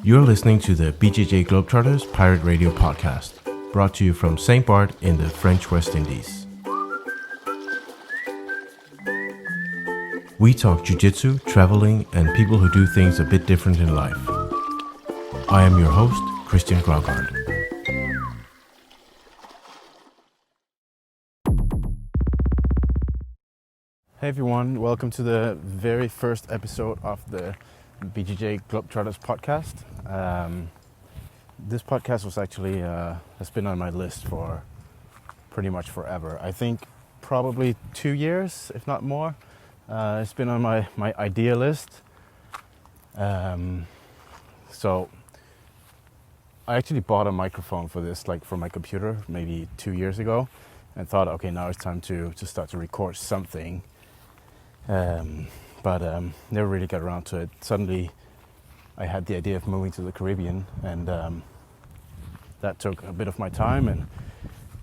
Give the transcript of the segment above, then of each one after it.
You're listening to the BJJ Globetrotters Pirate Radio Podcast, brought to you from St. Bart in the French West Indies. We talk Jiu Jitsu, traveling, and people who do things a bit different in life. I am your host, Christian Graugard. Hey everyone, welcome to the very first episode of the BJJ Globetrotters Podcast. This podcast was actually has been on my list for pretty much forever. I think probably 2 years, if not more. It's been on my idea list. So I actually bought a microphone for this, like for my computer, maybe 2 years ago, and thought, okay, now it's time to start to record something. But never really got around to it. Suddenly, I had the idea of moving to the Caribbean, and that took a bit of my time. And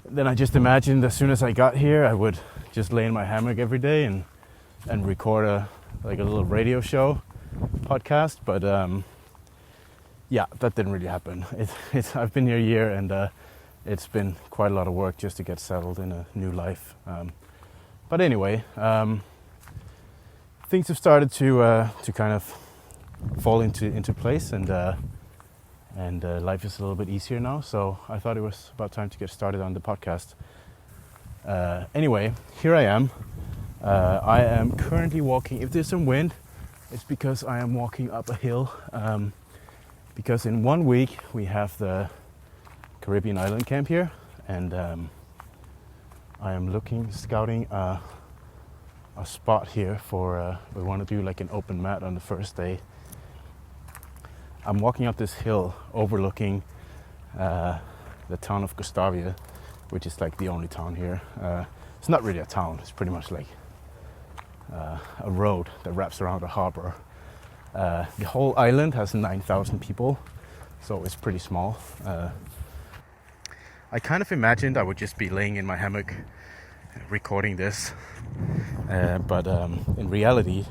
then I just imagined as soon as I got here, I would just lay in my hammock every day and record a little radio show podcast. But yeah, that didn't really happen. I've been here a year, and it's been quite a lot of work just to get settled in a new life. But anyway. Things have started to kind of fall into place, and life is a little bit easier now. So I thought it was about time to get started on the podcast. Anyway, here I am. I am currently walking. If there's some wind, it's because I am walking up a hill. Because in 1 week we have the Caribbean island camp here, and I am scouting a spot here for we want to do like an open mat on the first day. I'm walking up this hill overlooking the town of Gustavia, which is like the only town here. It's not really a town, it's pretty much like a road that wraps around a harbor. The whole island has 9,000 people, so it's pretty small. I kind of imagined I would just be laying in my hammock recording this, but in reality,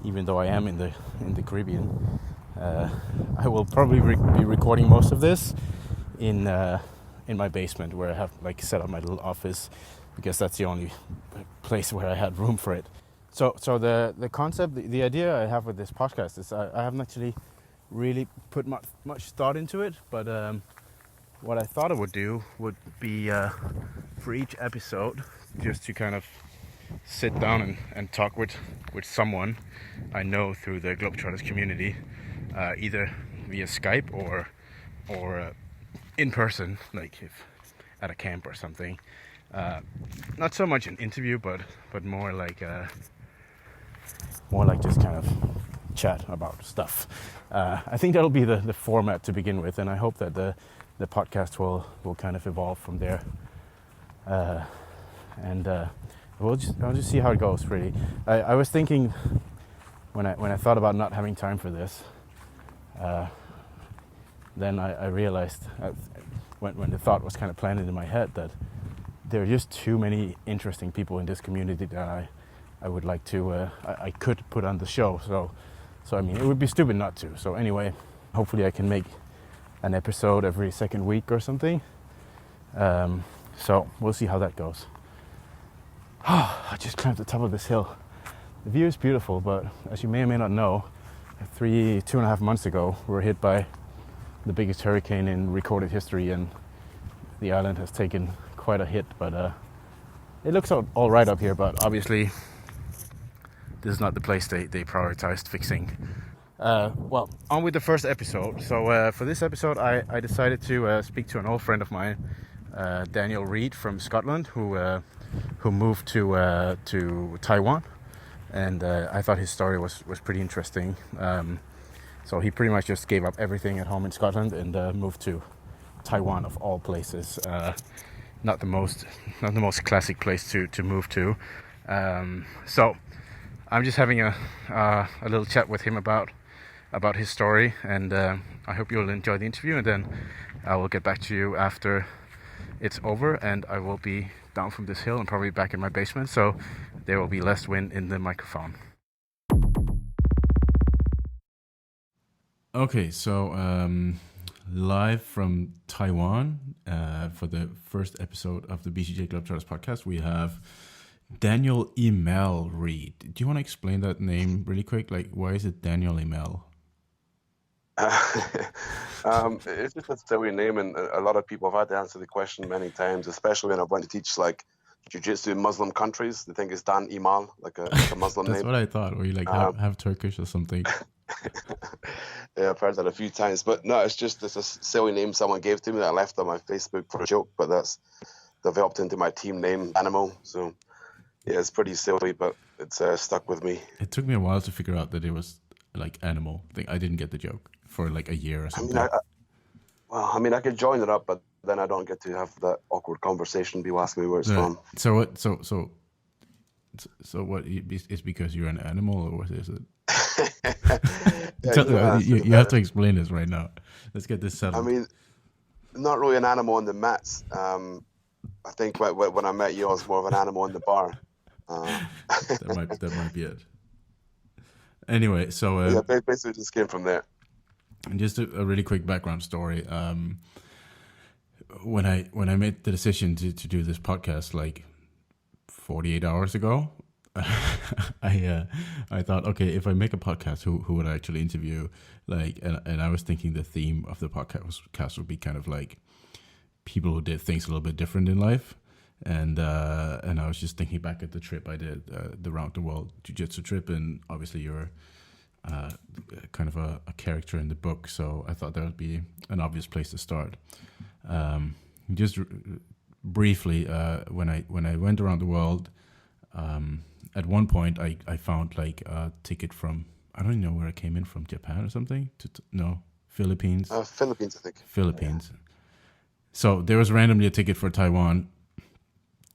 even though I am in the Caribbean, I will probably be recording most of this in my basement, where I have like set up my little office, because that's the only place where I had room for it. So the concept, the idea I have with this podcast is I haven't actually really put much thought into it, but what I thought I would do would be for each episode just to kind of sit down and talk with someone I know through the Globetrotters community, either via Skype or in person, like if at a camp or something. Not so much an interview, but more like just kind of chat about stuff. I think that'll be the format to begin with, and I hope that the podcast will kind of evolve from there. And I'll just see how it goes. Really, I was thinking when I thought about not having time for this, then I realized when the thought was kind of planted in my head that there are just too many interesting people in this community that I would like to I could put on the show. So I mean, it would be stupid not to. So anyway, hopefully I can make an episode every second week or something. So we'll see how that goes. I just climbed the top of this hill. The view is beautiful, but as you may or may not know, 2.5 months ago, we were hit by the biggest hurricane in recorded history, and the island has taken quite a hit. But it looks all right up here, but obviously this is not the place they prioritized fixing. Well, on with the first episode. So for this episode, I decided to speak to an old friend of mine, Dan Imal Reid from Scotland, who moved to Taiwan, and I thought his story was pretty interesting. So he pretty much just gave up everything at home in Scotland and moved to Taiwan, of all places. Not the most classic place to move to. So I'm just having a little chat with him about his story, and I hope you'll enjoy the interview, and then I will get back to you after it's over, and I will be down from this hill and probably back in my basement, so there will be less wind in the microphone. Okay, so live from Taiwan for the first episode of the BJJ Globetrotters Podcast, we have Daniel Imal Reid. Do you want to explain that name really quick? Like, why is it Daniel Imal? It's just a silly name, and a lot of people have had to answer the question many times, especially when I went to teach like Jiu Jitsu in Muslim countries. They think it's Dan Imal, like a Muslim That's name. what I thought. Or you like have Turkish or something. Yeah, I've heard that a few times, but no, it's a silly name someone gave to me that I left on my Facebook for a joke, but that's developed into my team name, Animal. So yeah, it's pretty silly, but it's stuck with me. It took me a while to figure out that it was like animal. I didn't get the joke for like a year or something. I mean, I could join it up, but then I don't get to have that awkward conversation. People ask me where it's from. So what? So what? It's because you're an animal, or what is it? You have to explain this right now. Let's get this settled. I mean, not really an animal on the mats. I think when I met you, I was more of an animal in the bar. That might be it. Anyway, so yeah, basically just came from there. And just a really quick background story. When I made the decision to do this podcast like 48 hours ago, I thought, okay, if I make a podcast, who would I actually interview? Like, and I was thinking the theme of the podcast would be kind of like people who did things a little bit different in life. And I was just thinking back at the trip I did, the round the world Jiu Jitsu trip, and obviously you're kind of a character in the book, so I thought that would be an obvious place to start. Just briefly, when I went around the world, at one point I found like a ticket from, I don't even know where I came in from, Japan or something? Philippines? Philippines, I think. Philippines. Yeah. So there was randomly a ticket for Taiwan,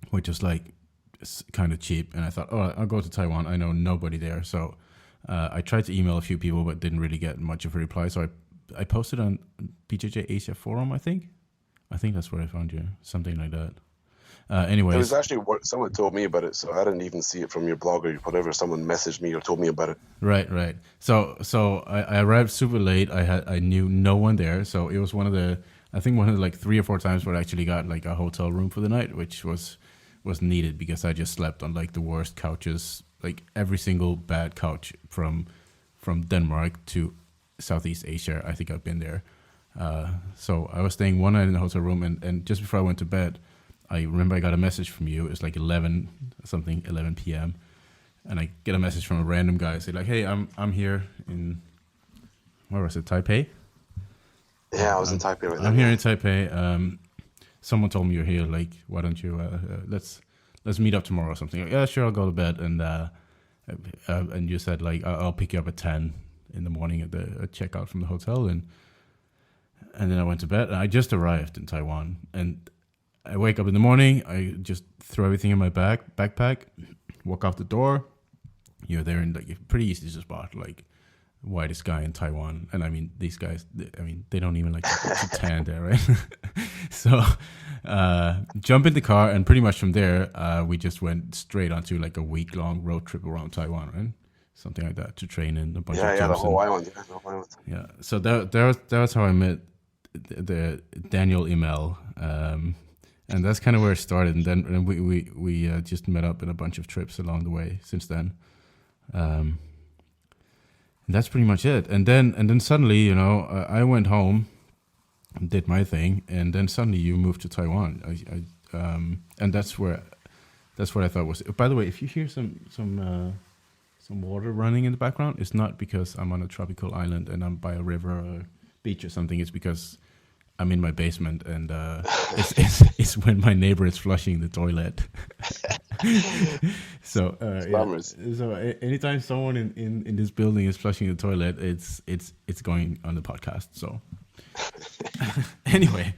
which was like kind of cheap, and I thought, oh, I'll go to Taiwan. I know nobody there, so I tried to email a few people, but didn't really get much of a reply. So I posted on BJJ Asia forum. I think that's where I found you, something like that. Anyways, it was actually someone told me about it, so I didn't even see it from your blog or whatever. Someone messaged me or told me about it. Right. So I arrived super late. I knew no one there, so it was one of the like 3 or 4 times where I actually got like a hotel room for the night, which was needed because I just slept on like the worst couches, like every single bad couch from Denmark to Southeast Asia. I think I've been there. So I was staying one night in the hotel room, and just before I went to bed, I remember I got a message from you. It was like 11 p.m. And I get a message from a random guy say like, hey, I'm here in, where was it, Taipei? Yeah, I was in Taipei right now. I'm here in Taipei. Someone told me you're here. Like, why don't you let's meet up tomorrow or something? Like, yeah, sure, I'll go to bed. And you said like I'll pick you up at 10 in the morning at the checkout from the hotel, and then I went to bed. And I just arrived in Taiwan, and I wake up in the morning. I just throw everything in my backpack, walk out the door. You're there in like pretty easy to spot, like whitest guy in Taiwan. And I mean, these guys, they don't even like to tan there, right? So jump in the car, and pretty much from there, we just went straight onto like a week-long road trip around Taiwan, right? Something like that, to train in a bunch of jumps. Yeah, the whole island. Yeah, so that was how I met the Daniel Imal, and that's kind of where it started. And then we just met up in a bunch of trips along the way since then. And that's pretty much it. And then suddenly, I went home, did my thing, and then suddenly you moved to Taiwan. And that's what I thought was. By the way, if you hear some water running in the background, it's not because I'm on a tropical island and I'm by a river or a beach or something. It's because I'm in my basement, and it's when my neighbor is flushing the toilet. So anytime someone in this building is flushing the toilet, it's going on the podcast. So anyway,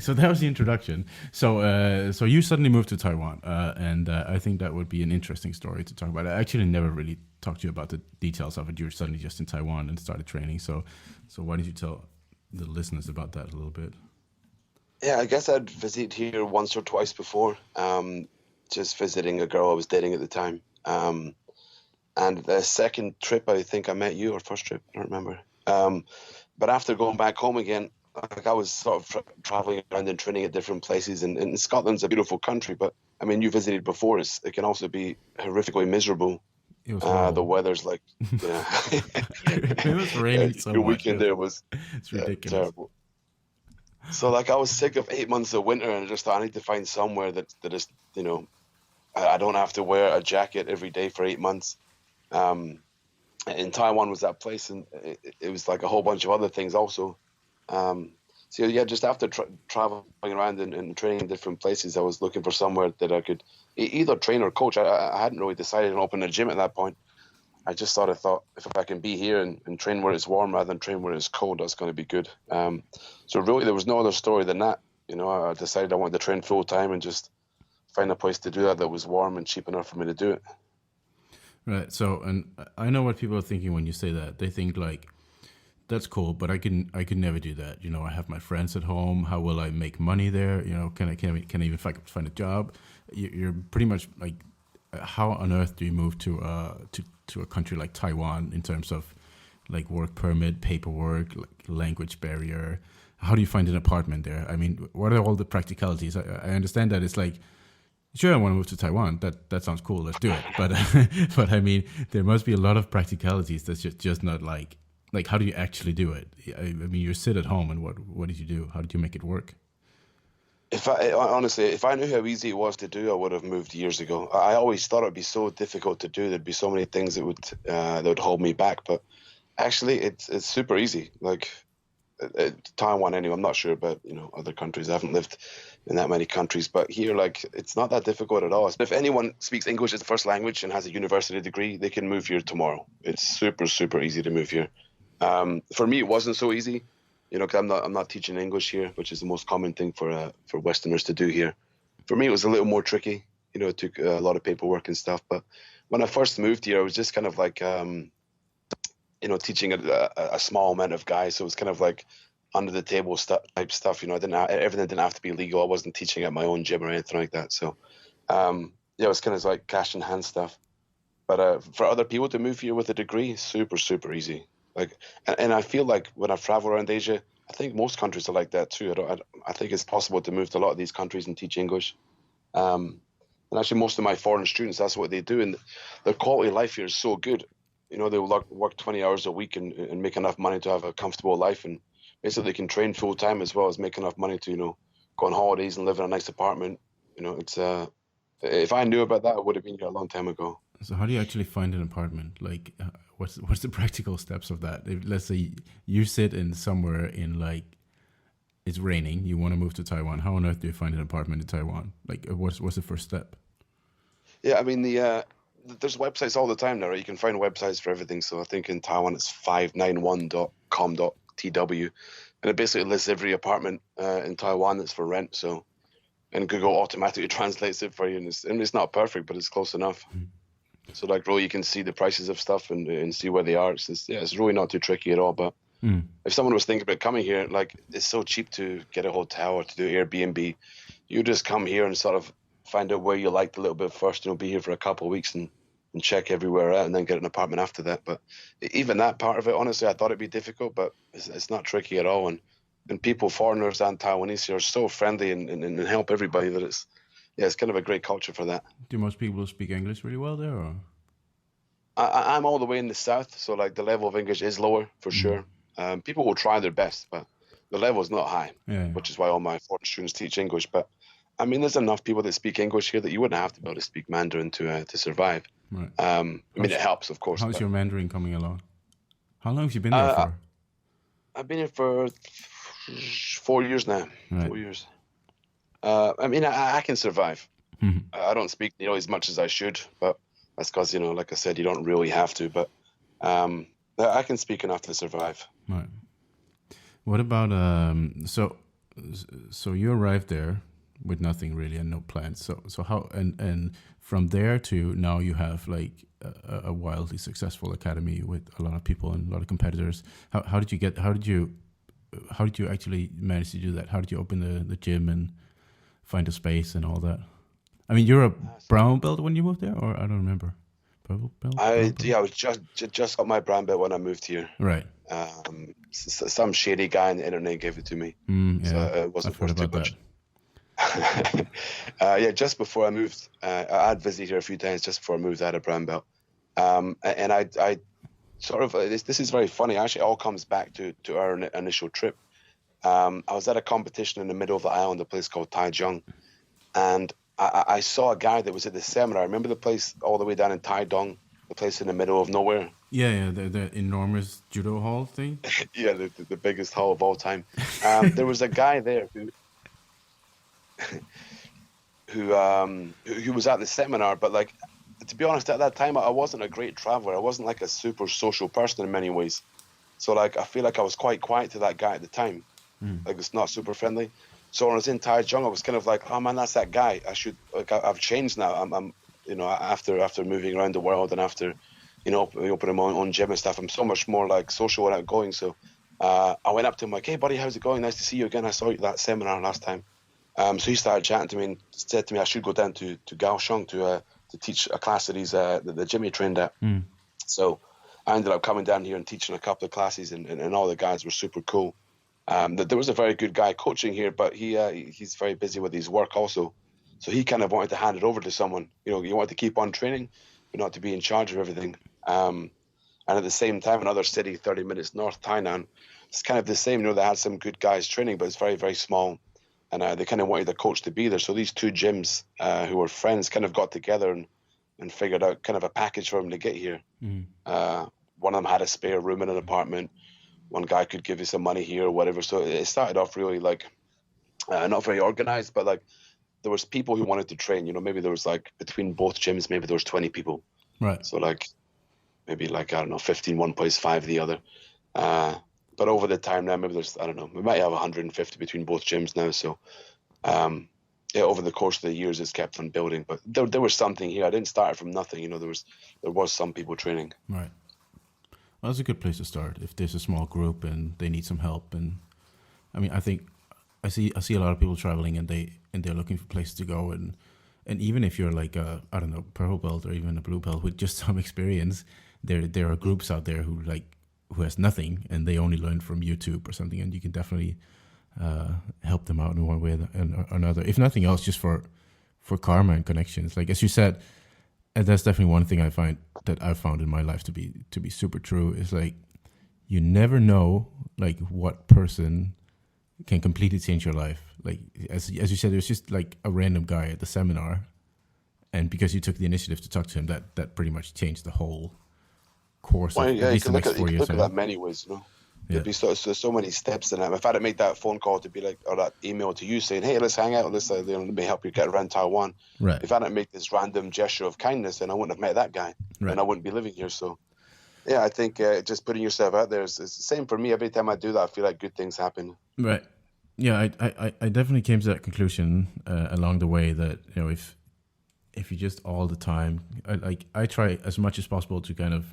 so that was the introduction. So you suddenly moved to Taiwan, and I think that would be an interesting story to talk about. I actually never really talked to you about the details of it. You were suddenly just in Taiwan and started training. So why don't you tell the listeners about that a little bit? Yeah, I guess I'd visited here once or twice before, just visiting a girl I was dating at the time. And the second trip, I think I met you, or first trip, I don't remember. But after going back home again, like I was sort of traveling around and training at different places, and Scotland's a beautiful country, but I mean, you visited before. It can also be horrifically miserable. It was The horrible. weather's like, yeah. It was raining so Your much. weekend there was It's ridiculous. terrible. So like I was sick of 8 months of winter, and I just thought I need to find somewhere that is, you know, I don't have to wear a jacket every day for 8 months. And Taiwan was that place, and it was like a whole bunch of other things also. So yeah, just after traveling around and training in different places, I was looking for somewhere that I could either train or coach. I hadn't really decided on opening a gym at that point. I just thought if I can be here and train where it's warm rather than train where it's cold, that's going to be good. So really, there was no other story than that. You know, I decided I wanted to train full time and just find a place to do that was warm and cheap enough for me to do it. Right. So, and I know what people are thinking when you say that. They think like, that's cool, but I could never do that. You know, I have my friends at home. How will I make money there? You know, can I even find a job? You're pretty much like, how on earth do you move to a country like Taiwan in terms of like work permit, paperwork, like language barrier? How do you find an apartment there? I mean, what are all the practicalities? I understand that it's like, sure, I want to move to Taiwan. That sounds cool. Let's do it. But but I mean, there must be a lot of practicalities that's just not like how do you actually do it? I mean, you sit at home, and what did you do? How did you make it work? Honestly, if I knew how easy it was to do, I would have moved years ago. I always thought it'd be so difficult to do. There'd be so many things that would hold me back. But actually, it's super easy. Like Taiwan, anyway. I'm not sure about other countries. I haven't lived in that many countries, but here, like, it's not that difficult at all. If anyone speaks English as a first language and has a university degree, they can move here tomorrow. It's super, super easy to move here. For me, it wasn't so easy, because I'm not teaching English here, which is the most common thing for Westerners to do here. For me, it was a little more tricky. It took a lot of paperwork and stuff. But when I first moved here, I was just kind of like, teaching a small amount of guys. So it was kind of like under the table type stuff. Everything didn't have to be legal. I wasn't teaching at my own gym or anything like that. So, it was kind of like cash in hand stuff. But for other people to move here with a degree, super, super easy. Like, and I feel like when I've traveled around Asia, I think most countries are like that too. I think it's possible to move to a lot of these countries and teach English. And actually, most of my foreign students, that's what they do. And their quality of life here is so good. They'll work 20 hours a week and make enough money to have a comfortable life. And basically, they can train full time as well as make enough money to, go on holidays and live in a nice apartment. It's if I knew about that, I would have been here a long time ago. So how do you actually find an apartment? Like, what's the practical steps of that? Let's say you sit in somewhere in like, it's raining, you want to move to Taiwan. How on earth do you find an apartment in Taiwan? Like, what's the first step? Yeah, I mean, there's websites all the time now, right? You can find websites for everything. So I think in Taiwan it's 591.com.tw, and it basically lists every apartment in Taiwan that's for rent. So, and Google automatically translates it for you, and it's not perfect, but it's close enough. Mm. So like, really, you can see the prices of stuff and see where they are. It's really not too tricky at all. But if someone was thinking about coming here, like, it's so cheap to get a hotel or to do Airbnb. You just come here and sort of find out where you liked a little bit first, be here for a couple of weeks and check everywhere out and then get an apartment after that. But even that part of it, honestly, I thought it'd be difficult, but it's not tricky at all. And people, foreigners and Taiwanese here, are so friendly and help everybody that it's kind of a great culture for that. Do most people speak English really well there? Or? I'm all the way in the south, so like the level of English is lower for sure. People will try their best, but the level is not high, which is why all my foreign students teach English. But I mean, there's enough people that speak English here that you wouldn't have to be able to speak Mandarin to survive. Right. I mean, it helps, of course. How's your Mandarin coming along? How long have you been there for? I've been here for 4 years now. Right. 4 years. I mean, I can survive. Mm-hmm. I don't speak as much as I should, but that's because, like I said, you don't really have to. But I can speak enough to survive. Right. What about so you arrived there with nothing really and no plans. So how and from there to now you have like a wildly successful academy with a lot of people and a lot of competitors. How did you actually manage to do that? How did you open the gym and find a space and all that? I mean, you're a brown belt when you moved there, or I don't remember. purple belt? I was just got my brown belt when I moved here. Right. Some shady guy on the internet gave it to me. So it wasn't I've heard worth too about much. that. Just before I moved, I'd visited here a few times. Just before I moved, I had a brown belt. And I sort of this is very funny. Actually, it all comes back to our initial trip. I was at a competition in the middle of the island, a place called Taiwan, and I saw a guy that was at the seminar. Remember the place all the way down in Taidong, the place in the middle of nowhere? Yeah, the enormous judo hall thing. Yeah, the biggest hall of all time. There was a guy there who was at the seminar, but like, to be honest, at that time I wasn't a great traveler. I wasn't like a super social person in many ways. So like, I feel like I was quite quiet to that guy at the time. Like, it's not super friendly. So when I was in Taichung, I was kind of like, oh man, that's that guy. I've changed now. I'm after moving around the world and after, opening my own gym and stuff, I'm so much more like social and outgoing. So I went up to him like, hey buddy, how's it going? Nice to see you again. I saw you at that seminar last time. So he started chatting to me and said to me I should go down to Kaohsiung to teach a class that the gym he trained at. So I ended up coming down here and teaching a couple of classes, and all the guys were super cool. There was a very good guy coaching here, but he's very busy with his work also. So he kind of wanted to hand it over to someone. You wanted to keep on training, but not to be in charge of everything. And at the same time, another city 30 minutes north, Tainan, it's kind of the same. They had some good guys training, but it's very, very small. And they kind of wanted the coach to be there. So these two gyms who were friends kind of got together and figured out kind of a package for him to get here. One of them had a spare room in an apartment. One guy could give you some money here or whatever. So it started off really like not very organized, but like there was people who wanted to train. Maybe there was like between both gyms, maybe there was 20 people. Right. So like maybe like, I don't know, 15 one place, 5 the other. But over the time now, maybe there's, I don't know, we might have 150 between both gyms now. So over the course of the years, it's kept on building. But there was something here. I didn't start from nothing. There was some people training. Right. Well, that's a good place to start if there's a small group and they need some help. And I mean, I think I see a lot of people traveling and they're looking for places to go. And even if you're like a, I don't know, purple belt or even a blue belt with just some experience, there are groups out there who has nothing and they only learn from YouTube or something, and you can definitely help them out in one way or another. If nothing else, just for karma and connections. Like as you said, and that's definitely one thing I've found in my life to be super true, is like you never know like what person can completely change your life. Like as you said, there's just like a random guy at the seminar, and because you took the initiative to talk to him, that pretty much changed the whole course. Well, yeah, you can look at that many ways. There'd be so many steps in it. If I had made that phone call to be like, or that email to you saying, hey, let's hang out, let me help you get around Taiwan. Right. If I hadn't made this random gesture of kindness, then I wouldn't have met that guy, and I wouldn't be living here. So, yeah, I think just putting yourself out there is the same for me. Every time I do that, I feel like good things happen. Right. Yeah, I definitely came to that conclusion along the way that if you just all the time, I try as much as possible to kind of,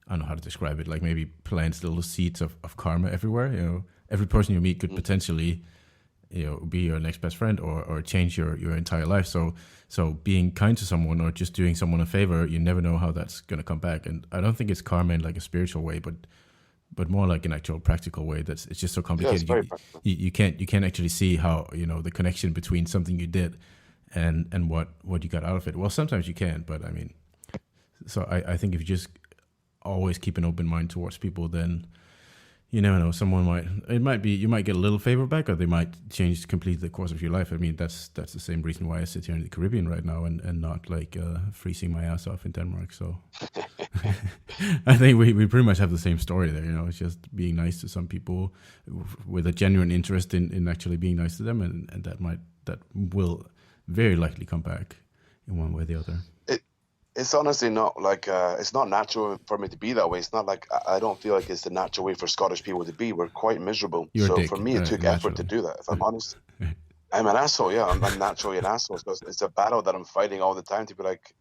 I don't know how to describe it, like maybe plant little seeds of karma everywhere. Every person you meet could potentially, be your next best friend or change your entire life. So being kind to someone or just doing someone a favor, you never know how that's going to come back. And I don't think it's karma in like a spiritual way, but more like an actual practical way. It's just so complicated. Yeah, it's very practical. You can't actually see how, the connection between something you did and what you got out of it. Well, sometimes you can, but I mean, so I think if you just always keep an open mind towards people, then you never know, you might get a little favor back, or they might change completely the course of your life. I mean, that's the same reason why I sit here in the Caribbean right now and not like freezing my ass off in Denmark. So I think we pretty much have the same story there. It's just being nice to some people with a genuine interest in actually being nice to them, and that will very likely come back in one way or the other. It's honestly not like it's not natural for me to be that way. It's not like I don't feel like it's the natural way for Scottish people to be. We're quite miserable. For me, it took effort to do that. If I'm honest, I'm an asshole. Yeah, I'm naturally an asshole. So it's a battle that I'm fighting all the time to be like.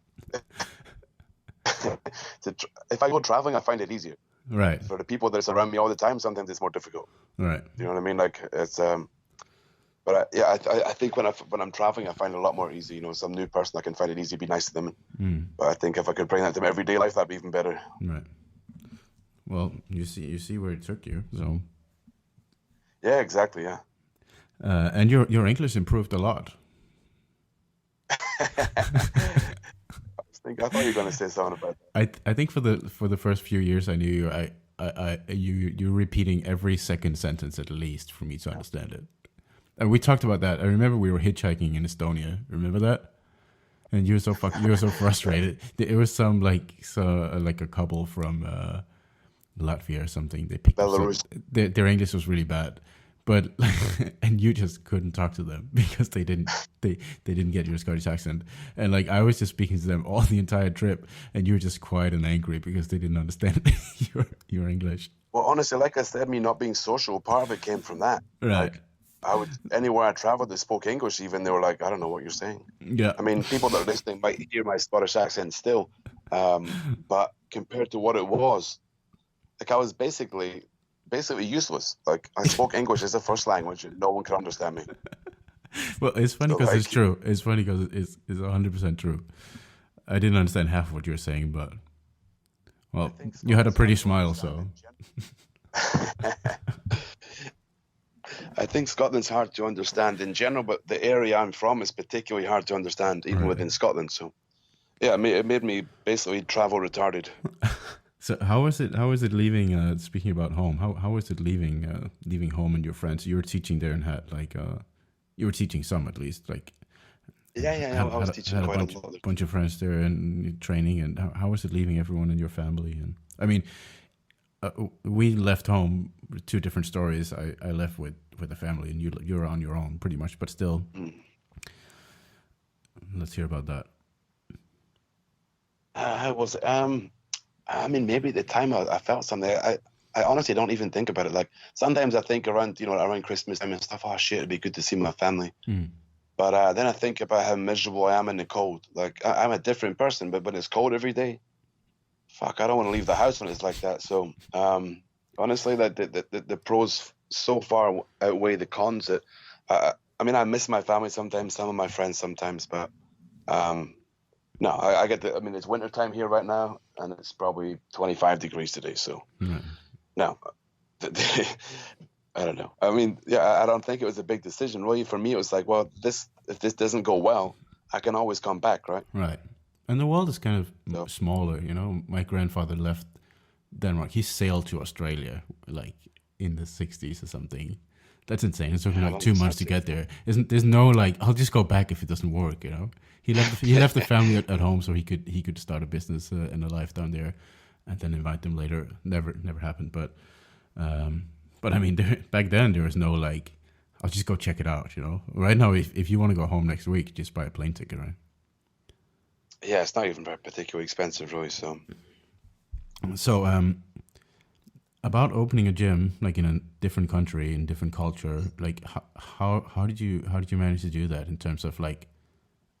If I go traveling, I find it easier. Right. For the people that are around me all the time, sometimes it's more difficult. Right. You know what I mean? Like it's But I think when I'm traveling, I find it a lot more easy. Some new person, I can find it easy to be nice to them. But I think if I could bring that to my everyday life, that'd be even better. Right. Well, you see where it took you. So. Yeah, exactly. Yeah. And your English improved a lot. I thought you were going to say something about that. I think for the first few years I knew you, you're repeating every second sentence at least for me to understand it. And we talked about that. I remember we were hitchhiking in Estonia. Remember that? And you were so frustrated. It was some like a couple from Latvia or something. They picked Belarus. Their English was really bad, but and you just couldn't talk to them because they didn't get your Scottish accent. And like I was just speaking to them all the entire trip, and you were just quiet and angry because they didn't understand your English. Well, honestly, like I said, me not being social, part of it came from that. Right. Like, anywhere I traveled, they spoke English. Even they were like, I don't know what you're saying. Yeah. I mean, people that are listening might hear my Scottish accent still, but compared to what it was, like I was basically useless. Like I spoke English as a first language, and no one could understand me. Well, it's funny because it's true. It's funny because it's 100% true. I didn't understand half of what you were saying, but well, you had a pretty smile, so. I think Scotland's hard to understand in general, but the area I'm from is particularly hard to understand, even within Scotland. So, yeah, it made me basically travel retarded. So how was it leaving? Speaking about home, how was it leaving home and your friends? You were teaching there and had you were teaching some at least like. Yeah. I was teaching quite a lot. Bunch of friends there and training. And how was it leaving everyone in your family? And I mean, we left home with two different stories. I left with a family, and you're on your own pretty much, but still. Let's hear about that. How was it? I mean, maybe at the time I felt something. I honestly don't even think about it. Like sometimes I think around Christmas time and stuff. Oh shit, it'd be good to see my family. But then I think about how miserable I am in the cold. Like I'm a different person, but when it's cold every day, fuck, I don't want to leave the house when it's like that. So honestly, that the pros so far outweigh the cons. That I mean, I miss my family sometimes, some of my friends sometimes, but no, I get I mean, it's winter time here right now, and it's probably 25 degrees today. So no, I don't know. I mean, yeah, I don't think it was a big decision. Really, for me, it was like, well, if this doesn't go well, I can always come back, right? Right. And the world is kind of smaller, My grandfather left Denmark. He sailed to Australia, like, in the 60s or something. That's insane. It took him like 2 months to get there. There's no, like, I'll just go back if it doesn't work, He left the family at home so he could start a business and a life down there and then invite them later. Never happened, but I mean, back then there was no, like, I'll just go check it out, Right now, if you want to go home next week, just buy a plane ticket, right? Yeah, it's not even very particularly expensive, really. So, about opening a gym, like in a different country, in different culture, like how did you manage to do that in terms of like,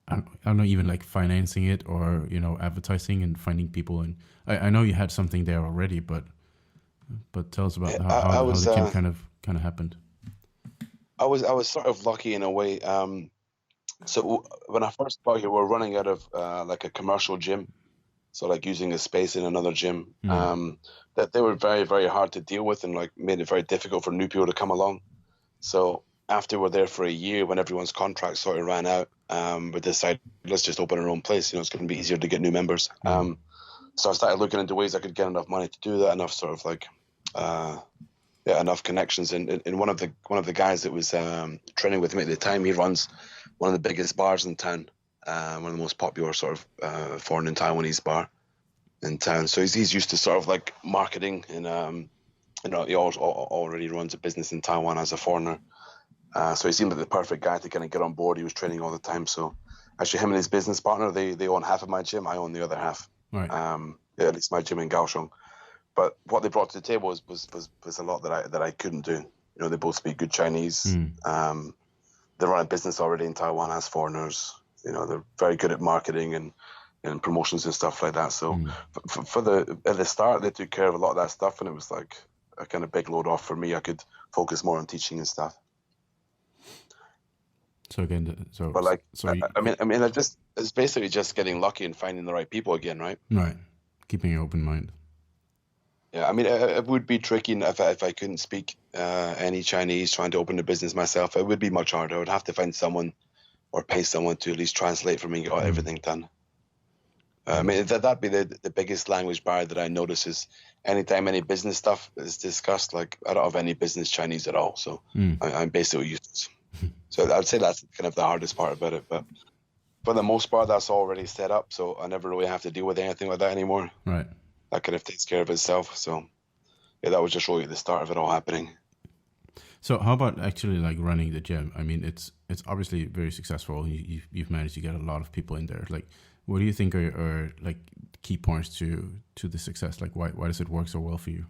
I don't know, even like financing it or advertising and finding people? And I know you had something there already, but tell us about how the gym kind of happened. I was sort of lucky in a way. So when I first got here, we were running out of like a commercial gym, so like using a space in another gym. That they were very, very hard to deal with and like made it very difficult for new people to come along. So after we're there for a year, when everyone's contract sort of ran out, we decided let's just open our own place. It's going to be easier to get new members. So I started looking into ways I could get enough money to do that, enough sort of like enough connections. And one of the guys that was training with me at the time, he runs one of the biggest bars in town, one of the most popular sort of foreign and Taiwanese bar in town. So he's used to sort of like marketing, and he already runs a business in Taiwan as a foreigner. So he seemed like the perfect guy to kind of get on board. He was training all the time. So actually, him and his business partner, they own half of my gym. I own the other half. Right. At least my gym in Kaohsiung. But what they brought to the table was a lot that I couldn't do. They both speak good Chinese. They run a business already in Taiwan as foreigners. They're very good at marketing and promotions and stuff like that. So at the start, they took care of a lot of that stuff, and it was like a kind of big load off for me. I could focus more on teaching and stuff. So again, But like, so you, it's basically just getting lucky and finding the right people again, right? right, keeping an open mind. Yeah, I mean, it would be tricky if I couldn't speak any Chinese trying to open a business myself. It would be much harder. I would have to find someone or pay someone to at least translate for me and get everything done. I mean, that'd be the biggest language barrier that I notice is anytime any business stuff is discussed, like I don't have any business Chinese at all. So I'm basically useless. So I'd say that's kind of the hardest part about it. But for the most part, that's already set up. So I never really have to deal with anything like that anymore. Right. That kind of takes care of itself. So yeah, that was just really the start of it all happening. So how about actually like running the gym? I mean, it's obviously very successful. You've managed to get a lot of people in there. Like, what do you think are like key points to the success? Like, why does it work so well for you?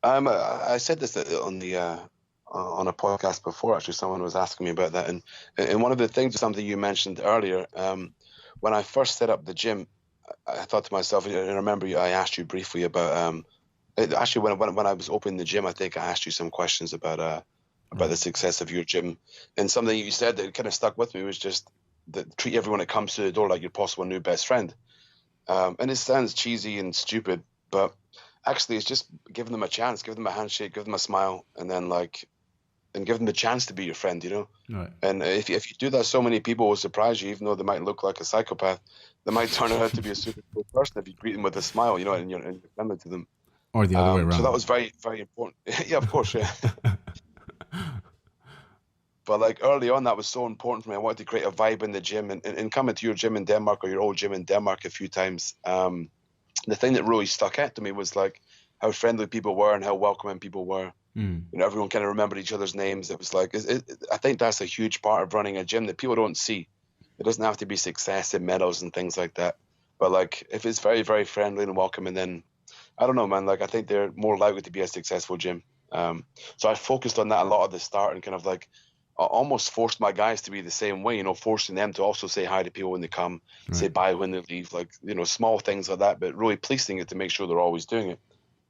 I said this on the on a podcast before. Actually, someone was asking me about that, and one of the things, something you mentioned earlier, when I first set up the gym, I thought to myself, and I remember I asked you briefly about actually when I was opening the gym, I think I asked you some questions about the success of your gym, and something you said that kind of stuck with me was just that treat everyone that comes to the door like your possible new best friend. And it sounds cheesy and stupid, but actually it's just giving them a chance, give them a handshake, give them a smile, and then and give them the chance to be your friend, you know? Right. And if you do that, so many people will surprise you, even though they might look like a psychopath. They might turn out to be a super cool person if you greet them with a smile, you know, and you're friendly to them. Or the other way around. So that was very, very important. Yeah, of course, yeah. But like early on, that was so important for me. I wanted to create a vibe in the gym, and coming to your gym in Denmark or your old gym in Denmark a few times. The thing that really stuck out to me was like how friendly people were and how welcoming people were. You know, everyone kind of remembered each other's names. It was like, I think that's a huge part of running a gym that people don't see. It doesn't have to be success in medals and things like that. But like, if it's very, very friendly and welcoming, then I don't know, man. Like, I think they're more likely to be a successful gym. So I focused on that a lot at the start and kind of like almost forced my guys to be the same way, you know, forcing them to also say hi to people when they come, say bye when they leave, like, you know, small things like that, but really policing it to make sure they're always doing it.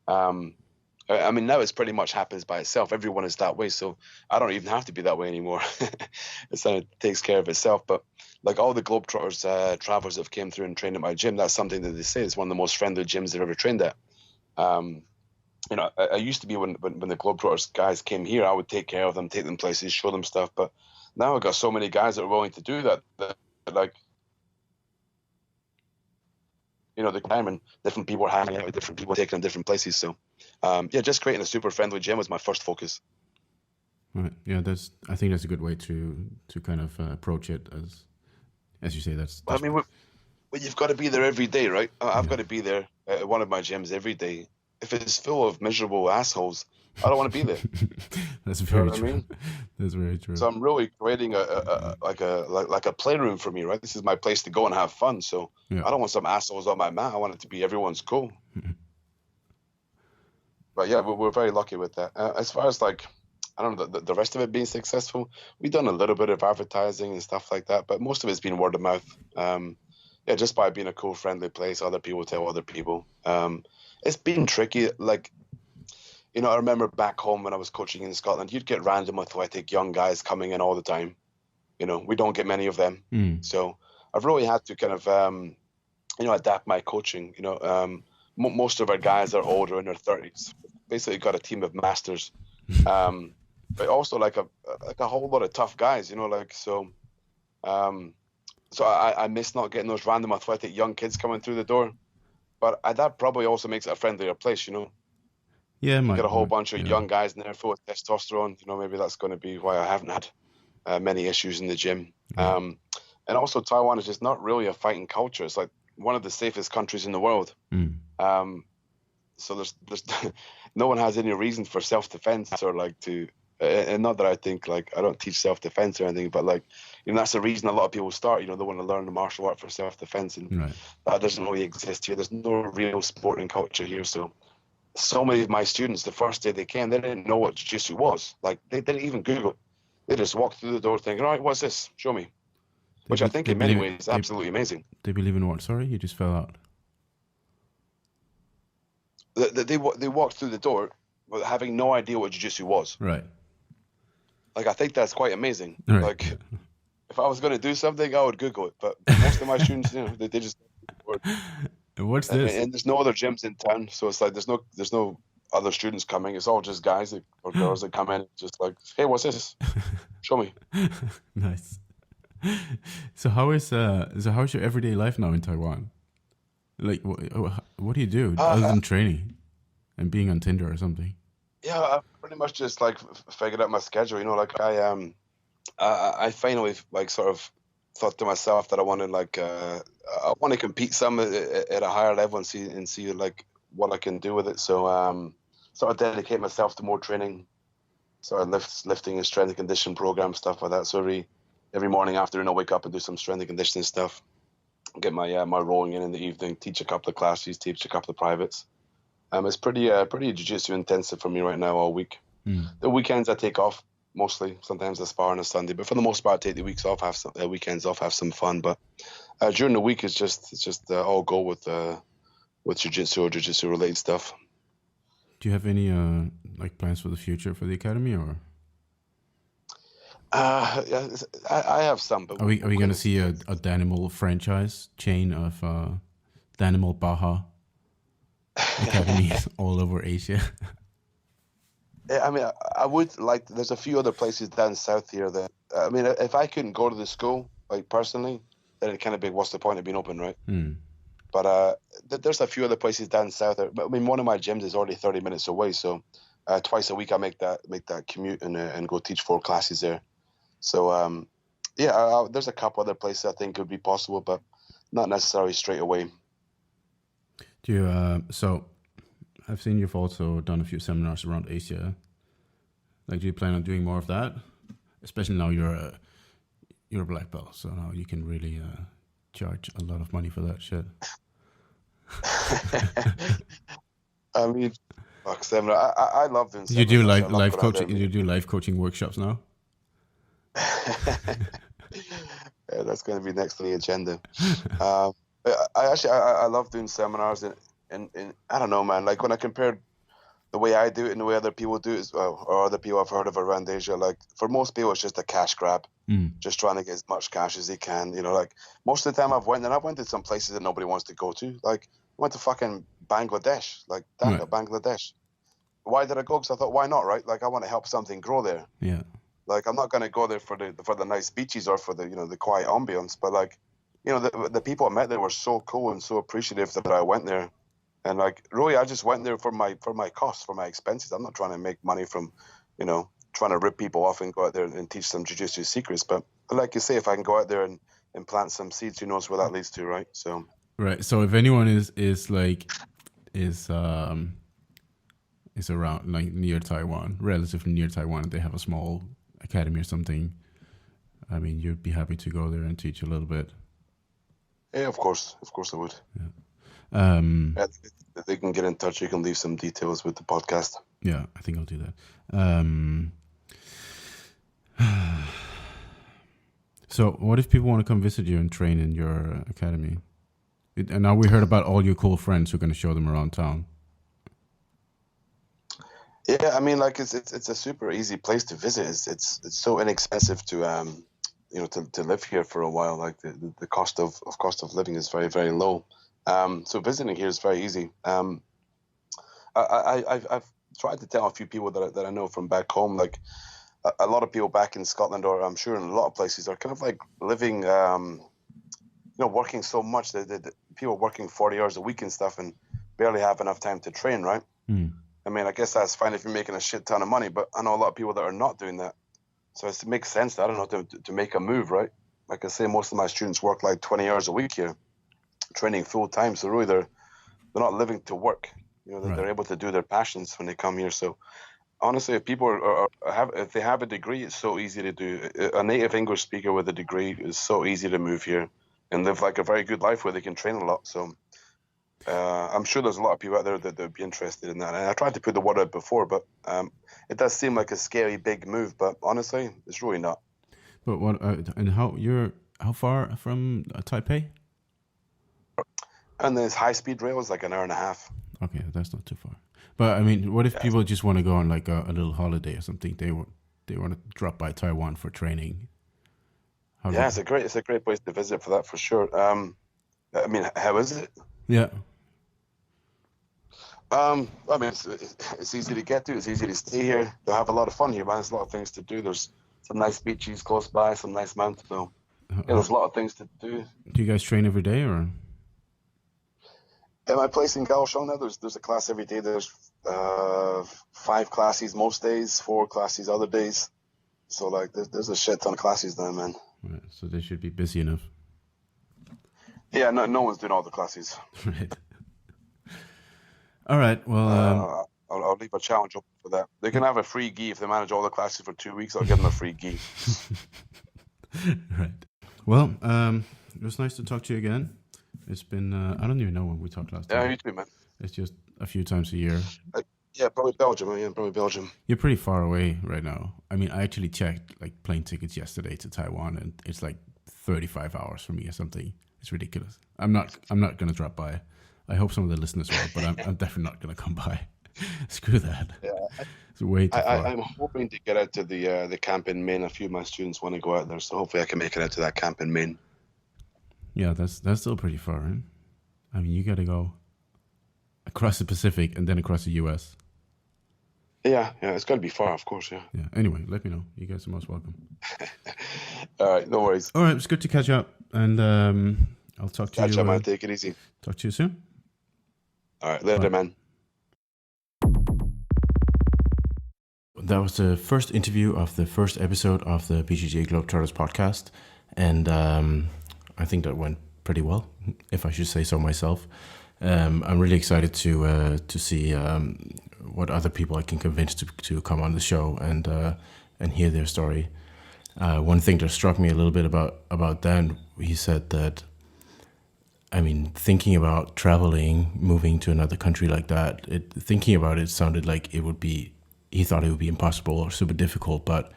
I mean, now it's pretty much happens by itself. Everyone is that way, so I don't even have to be that way anymore. It takes care of itself. But like all the Globetrotters travelers that have came through and trained at my gym, that's something that they say is one of the most friendly gyms they've ever trained at. You know, I used to be when the Globetrotters guys came here, I would take care of them, take them places, show them stuff. But now I've got so many guys that are willing to do that like, you know, the time and different people are hanging out with different people, taking them different places. So, yeah, just creating a super friendly gym was my first focus. Right. Yeah, I think that's a good way to kind of approach it as you say. That's I mean, you've got to be there every day, right? I've got to be there at one of my gyms every day. If it's full of miserable assholes, I don't want to be there. That's very true. I mean? That's very true. So I'm really creating a playroom for me, right? This is my place to go and have fun. So I don't want some assholes on my mat. I want it to be everyone's cool. But yeah, we're very lucky with that. As far as like, I don't know, the rest of it being successful, we've done a little bit of advertising and stuff like that, but most of it's been word of mouth. Yeah, just by being a cool, friendly place, other people tell other people. It's been tricky. Like, you know, I remember back home when I was coaching in Scotland, you'd get random athletic young guys coming in all the time. You know, we don't get many of them. So I've really had to kind of, you know, adapt my coaching. You know, most of our guys are older in their 30s. Basically got a team of masters. But also like a whole lot of tough guys, you know, like, so I miss not getting those random athletic young kids coming through the door. But that probably also makes it a friendlier place, you know. Yeah, you get a whole bunch of young guys in there full of testosterone. You know, maybe that's going to be why I haven't had many issues in the gym. And also, Taiwan is just not really a fighting culture. It's like one of the safest countries in the world. So there's no one has any reason for self-defense or like to. And not that I think like I don't teach self-defense or anything, but like, you know, that's the reason a lot of people start. You know, they want to learn the martial art for self-defense, and that doesn't really exist here. There's no real sporting culture here. So many of my students, the first day they came, they didn't know what jiu-jitsu was. Like, they didn't even Google. They just walked through the door thinking, all right, what's this? Show me. Which I think in many ways is absolutely amazing. They believe in what? Sorry, you just fell out. They walked through the door, but having no idea what jiu-jitsu was. Right. Like, I think that's quite amazing. Right. Like, if I was going to do something, I would Google it. But most of my students, they just. What's And, this? and there's no other gyms in town, so it's like there's no other students coming. It's all just guys or girls that come in, just like, hey, what's this? Show me. Nice. So how's your everyday life now in Taiwan? Like, what do you do other than training and being on Tinder or something? Yeah, I pretty much just like figured out my schedule. Like I finally like sort of thought to myself that I wanted like I want to compete some at a higher level and see like what I can do with it. So sort of dedicate myself to more training, sort of lifting and strength and conditioning program, stuff like that. So every morning afternoon I wake up and do some strength and conditioning stuff. Get my rowing in the evening. Teach a couple of classes. Teach a couple of privates. It's pretty jiu-jitsu intensive for me right now all week. The weekends I take off mostly. Sometimes I spar on a Sunday, but for the most part, I take the weeks off, have some weekends off, have some fun. But during the week, it's just all go with jiu-jitsu or jiu-jitsu related stuff. Do you have any like plans for the future for the academy, or? Yeah, I have some. But are we going to see a Dan Imal franchise chain of Dan Imal Baja academies all over Asia? I mean, I would like. There's a few other places down south here that I mean, if I couldn't go to the school, like personally, then it'd kind of be what's the point of being open, right? But there's a few other places down south. But I mean, one of my gyms is already 30 minutes away, so twice a week I make that commute and go teach 4 classes there. So yeah, there's a couple other places I think could be possible, but not necessarily straight away. Do you so? I've seen you've also done a few seminars around Asia. Like, do you plan on doing more of that? Especially now you're a black belt, so now you can really charge a lot of money for that shit. I mean, fuck seminar. I love doing. You do live coaching. You do live coaching workshops now. Yeah, that's going to be next on the agenda. I love doing seminars and I don't know, man. Like when I compared the way I do it and the way other people do it as well, or other people I've heard of around Asia, like for most people it's just a cash grab, just trying to get as much cash as they can. Like most of the time I've went to some places that nobody wants to go to. Like I went to fucking Bangladesh, like Dhaka, right. Bangladesh. Why did I go? Because I thought, why not, right? Like I want to help something grow there. Yeah. Like I'm not going to go there for the nice beaches or for the the quiet ambience, but like the people I met there were so cool and so appreciative that I went there. And like really, I just went there for my costs, for my expenses. I'm not trying to make money from, trying to rip people off and go out there and teach some jiu-jitsu secrets. But like you say, if I can go out there and plant some seeds, who knows where that leads to, right? So right. So if anyone is around like near Taiwan, relatively near Taiwan, they have a small academy or something, I mean, you'd be happy to go there and teach a little bit. Yeah, of course I would. Yeah. If they can get in touch, you can leave some details with the podcast. Yeah, I think I'll do that. So what if people want to come visit you and train in your academy? And now we heard about all your cool friends who are going to show them around town. Yeah, I mean, like it's a super easy place to visit. It's so inexpensive to to live here for a while. Like the cost of living is very, very low. So visiting here is very easy. I've tried to tell a few people that I know from back home, like a lot of people back in Scotland, or I'm sure in a lot of places, are kind of like living, working so much that people working 40 hours a week and stuff and barely have enough time to train, right? I mean, I guess that's fine if you're making a shit ton of money, but I know a lot of people that are not doing that. So it makes sense, I don't know, to make a move, right? Like I say, most of my students work like 20 hours a week here, training full time. So really they're not living to work. Right. They're able to do their passions when they come here. So honestly, if people if they have a degree, it's so easy to do. A native English speaker with a degree is so easy to move here and live like a very good life where they can train a lot. So I'm sure there's a lot of people out there that would be interested in that. And I tried to put the word out before, but it does seem like a scary big move. But honestly, it's really not. But what and how far from Taipei? And there's high-speed rail is like an hour and a half. Okay, that's not too far. But I mean, what if people just want to go on like a little holiday or something? They they want to drop by Taiwan for training. Yeah, it's a great place to visit for that, for sure. I mean, how is it? Yeah. I mean, it's easy to get to. It's easy to stay here. They'll have a lot of fun here, man. There's a lot of things to do. There's some nice beaches close by, some nice mountains. So, yeah, there's a lot of things to do. Do you guys train every day, or? At my place in Kaohsiung now, there's a class every day. There's 5 classes most days, 4 classes other days. So, like, there's a shit ton of classes now, man. Right, so they should be busy enough. Yeah, no one's doing all the classes. Right. All right, well... I'll leave a challenge open for that. They can have a free gi if they manage all the classes for 2 weeks. I'll give them a free gi. Right. Well, it was nice to talk to you again. It's been, I don't even know when we talked last time. Yeah, you too, man. It's just a few times a year. Yeah, probably Belgium. Yeah, probably Belgium. You're pretty far away right now. I mean, I actually checked like plane tickets yesterday to Taiwan, and it's like 35 hours for me or something. It's ridiculous. I'm not gonna drop by. I hope some of the listeners will, but I'm definitely not gonna come by. Screw that. Yeah, it's way too far. I'm hoping to get out to the camp in Maine. A few of my students want to go out there, so hopefully I can make it out to that camp in Maine. Yeah, that's still pretty far, right? I mean, you got to go across the Pacific and then across the U.S. Yeah, it's got to be far, of course, yeah. Yeah, anyway, let me know. You guys are most welcome. All right, no worries. All right, it's good to catch up, and I'll talk to you. Catch up, man. Take it easy. Talk to you soon. All right, later, man. That was the first interview of the first episode of the BJJ Globetrotters podcast, and I think that went pretty well, if I should say so myself. I'm really excited to see what other people I can convince to come on the show and hear their story. One thing that struck me a little bit about Dan, he said that, I mean, thinking about traveling, moving to another country like that, thinking about it sounded like he thought it would be impossible or super difficult, but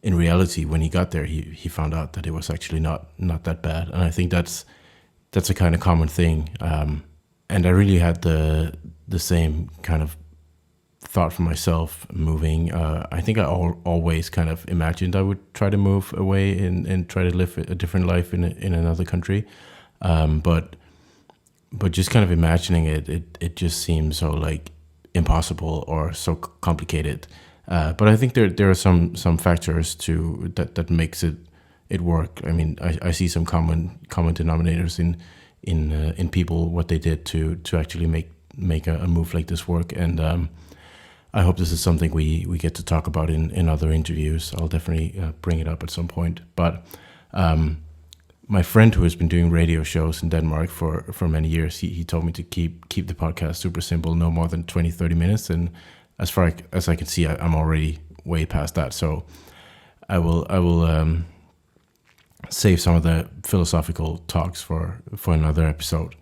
in reality, when he got there, he found out that it was actually not that bad. And I think that's a kind of common thing. And I really had the same kind of thought for myself moving. I think I always kind of imagined I would try to move away and try to live a different life in another country. But just kind of imagining it just seems so like impossible or so complicated. But I think there are some factors that makes it work. I mean, I see some common denominators in people, what they did to actually make a move like this work. And I hope this is something we get to talk about in other interviews. I'll definitely bring it up at some point. But my friend who has been doing radio shows in Denmark for many years, he told me to keep the podcast super simple, no more than 20-30 minutes. And as far as I can see, I'm already way past that. So I will save some of the philosophical talks for another episode.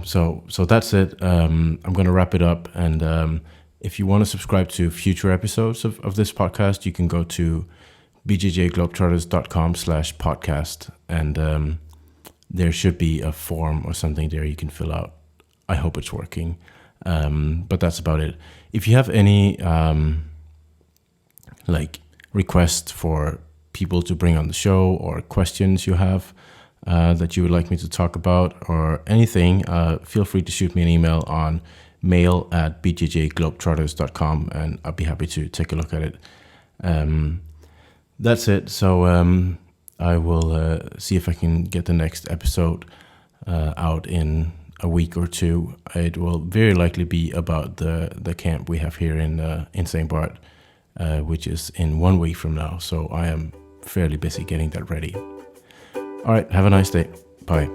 So that's it. I'm going to wrap it up. And if you want to subscribe to future episodes of this podcast, you can go to bjjglobetrotters.com/podcast. And there should be a form or something there you can fill out. I hope it's working. But that's about it. If you have any requests for people to bring on the show, or questions you have that you would like me to talk about, or anything, feel free to shoot me an email on mail@bjjglobetrotters.com, and I'll be happy to take a look at it. That's it. So I will see if I can get the next episode out in a week or two. It will very likely be about the camp we have here in St. Bart, which is in 1 week from now. So I am fairly busy getting that ready. All right, have a nice day. Bye.